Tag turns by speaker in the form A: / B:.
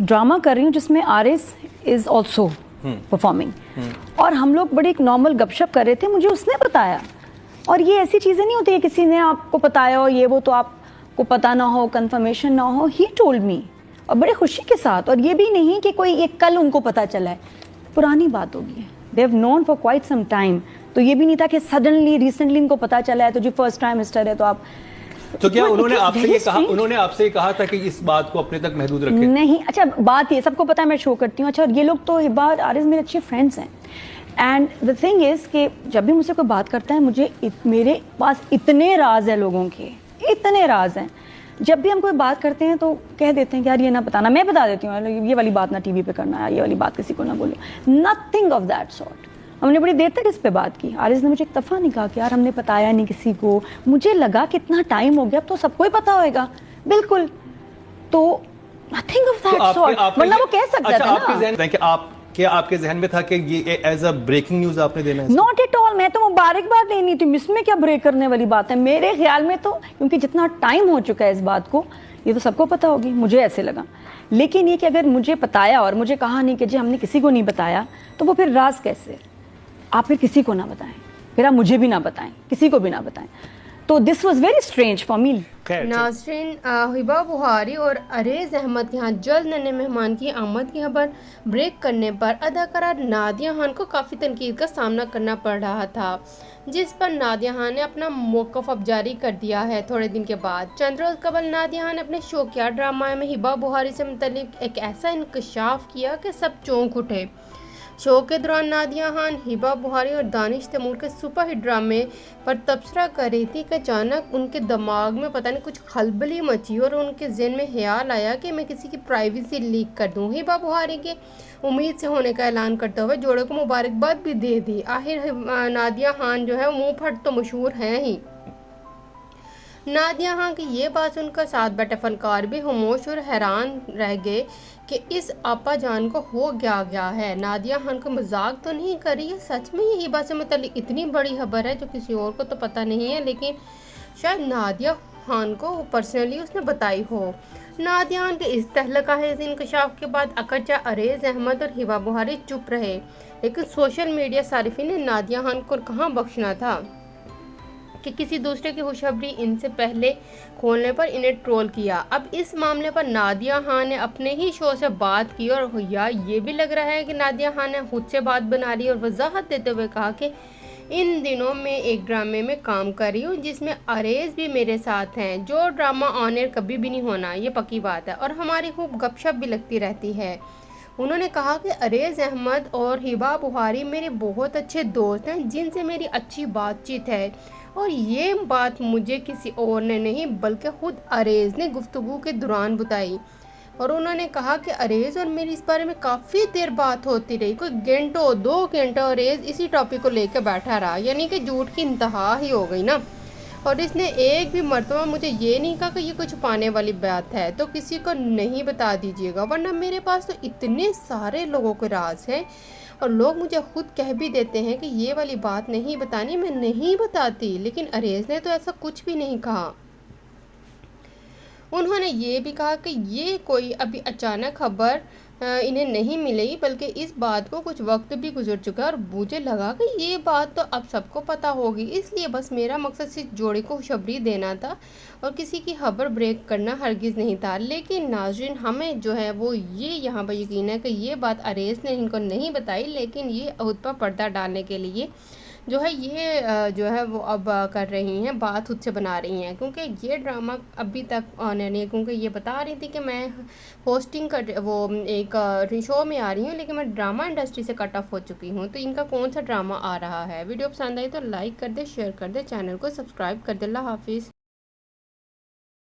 A: Drama कर रही हूँ जिसमें आरिस इज़ ऑल्सो परफॉर्मिंग, और हम लोग बड़ी एक नॉर्मल गपशप कर रहे थे, मुझे उसने बताया। और ये ऐसी चीज़ें नहीं होती है किसी ने आपको बताया हो ये वो तो आपको पता ना हो, कंफर्मेशन ना हो, ही टोल्ड मी, और बड़े खुशी के साथ। और ये भी नहीं कि कोई एक कल उनको पता चला है, पुरानी बात होगी, they have known for quite some time. तो ये भी नहीं था कि सडनली रिसेंटली इनको पता चला है तो जी फर्स्ट टाइम मिस्टर है तो आप।
B: तो क्या उन्होंने आपसे ये कहा था कि इस बात को अपने तक महदूद रखें?
A: नहीं, अच्छा बात ये सबको पता है मैं शो करती हूँ। अच्छा, और ये लोग तो हिबा और आरिस मेरे अच्छे फ्रेंड्स हैं, एंड द थिंग इज़ कि जब भी मुझसे कोई बात करता है मेरे पास इतने राज हैं, लोगों के इतने राज हैं, जब भी हम कोई बात करते हैं तो कह देते हैं कि यार ये ना बताना, मैं बता देती हूँ ये वाली बात ना टीवी पे करना, ये वाली बात किसी को ना बोलो, नथिंग ऑफ दैट सॉर्ट। हमने बड़ी देर तक इस पे बात की। आरिस ने मुझे एक दफ़ा नहीं कहा कि यार हमने बताया नहीं किसी को, मुझे लगा कि इतना टाइम हो गया अब तो सबको ही पता होएगा, बिल्कुल, तो नथिंग ऑफ दैट सॉर्ट, वरना वो कह सकता था ना।
B: क्या आपके जहन में था कि ये एज अ ब्रेकिंग न्यूज आपने देना है?
A: नॉट एट ऑल, मैं तो मुबारकबाद देनी थी, इसमें क्या ब्रेक करने वाली बात है मेरे ख्याल में तो, क्योंकि जितना टाइम हो चुका है इस बात को, ये तो सबको पता होगी, मुझे ऐसे लगा। लेकिन ये कि अगर मुझे बताया और मुझे कहा नहीं कि जी हमने किसी को नहीं बताया, तो वो फिर राज कैसे? आप फिर किसी को ना बताएं, फिर आप मुझे भी ना बताएं, किसी को भी ना बताएं, तो this was very strange for me.
C: नाज़रीन, हिबा बुहारी और अरेज अहमद के यहाँ जल्द नन्हे मेहमान की आमद की खबर ब्रेक करने पर अदाकारा नादिया खान को काफ़ी तनकीद का सामना करना पड़ रहा था, जिस पर नादिया खान ने अपना मौक़िफ़ अब जारी कर दिया है। थोड़े दिन के बाद चंद रोज़ कबल नादिया खान ने अपने शौकिया ड्रामा में हिबा बुहारी से मुतल्लिक़ एक ऐसा इंकशाफ किया कि सब चौंक उठे। शो के दौरान नादिया खान हिबा बुहारी और दानिश तैमूर के सुपरहिट ड्रामे पर तबसरा कर रही थी कि अचानक उनके दिमाग में पता नहीं कुछ खलबली मची और उनके ज़हन में ख्याल आया कि मैं किसी की प्राइवेसी लीक कर दूं। हिबा बुहारी के उम्मीद से होने का ऐलान करते हुए जोड़े को मुबारकबाद भी दे दी। आखिर नादिया खान जो है मुँह फट तो मशहूर हैं ही। नादिया खान की ये बात सुनकर साथ बैठे फनकार भी खामोश और हैरान रह गए कि इस आपा जान को हो गया है। नादिया खान को मजाक तो नहीं कर रही है, सच में ये हिबा से मतलब इतनी बड़ी खबर है जो किसी और को तो पता नहीं है, लेकिन शायद नादिया खान को पर्सनली उसने बताई हो। नादिया खान के इस तहलका है इस इंकशाफ के बाद अकरचा अरेज अहमद और हिबा बुहारी चुप रहे, लेकिन सोशल मीडिया सारिफिन ने नादिया खान को कहाँ बख्शना था कि किसी दूसरे की खुशखबरी इनसे पहले खोलने पर इन्हें ट्रोल किया। अब इस मामले पर नादिया खान ने अपने ही शो से बात की और यार ये भी लग रहा है कि नादिया खान ने खुद से बात बना ली और वजाहत देते हुए कहा कि इन दिनों में एक ड्रामे में काम कर रही हूँ जिसमें अरेज भी मेरे साथ हैं, जो ड्रामा ऑन एयर कभी भी नहीं होना, ये पक्की बात है, और हमारी खूब गपशप भी लगती रहती है। उन्होंने कहा कि अरेज अहमद और हिबा बुहारी मेरे बहुत अच्छे दोस्त हैं जिनसे मेरी अच्छी बातचीत है, और ये बात मुझे किसी और ने नहीं बल्कि खुद अरेज ने गुफ्तगू के दौरान बताई। और उन्होंने कहा कि अरेज और मेरी इस बारे में काफ़ी देर बात होती रही, कोई घंटों 2 घंटे अरेज इसी टॉपिक को लेकर बैठा रहा, यानी कि झूठ की इंतहा ही हो गई ना। और इसने एक भी मर्तबा मुझे ये नहीं कहा कि ये कुछ छुपाने वाली बात है तो किसी को नहीं बता दीजिएगा, वरना मेरे पास तो इतने सारे लोगों के राज हैं और लोग मुझे खुद कह भी देते हैं कि ये वाली बात नहीं बतानी, मैं नहीं बताती, लेकिन अरेज ने तो ऐसा कुछ भी नहीं कहा। उन्होंने ये भी कहा कि ये कोई अभी अचानक खबर इन्हें नहीं मिली, बल्कि इस बात को कुछ वक्त भी गुजर चुका है और मुझे लगा कि ये बात तो अब सबको पता होगी, इसलिए बस मेरा मकसद सिर्फ जोड़ी को खुशखबरी देना था और किसी की खबर ब्रेक करना हरगिज़ नहीं था। लेकिन नाज़रीन, हमें जो है वो ये यहाँ पर यकीन है कि ये बात अरेज ने इनको नहीं बताई, लेकिन ये खुद पर पर्दा डालने के लिए जो है ये जो है वो अब कर रही हैं, बात खुद से बना रही हैं, क्योंकि ये ड्रामा अभी तक ऑन नहीं है, क्योंकि ये बता रही थी कि मैं होस्टिंग कर वो एक शो में आ रही हूँ, लेकिन मैं ड्रामा इंडस्ट्री से कट ऑफ हो चुकी हूँ। तो इनका कौन सा ड्रामा आ रहा है? वीडियो पसंद आई तो लाइक कर दे, शेयर कर दे, चैनल को सब्सक्राइब कर दे। अल्लाह हाफिज़।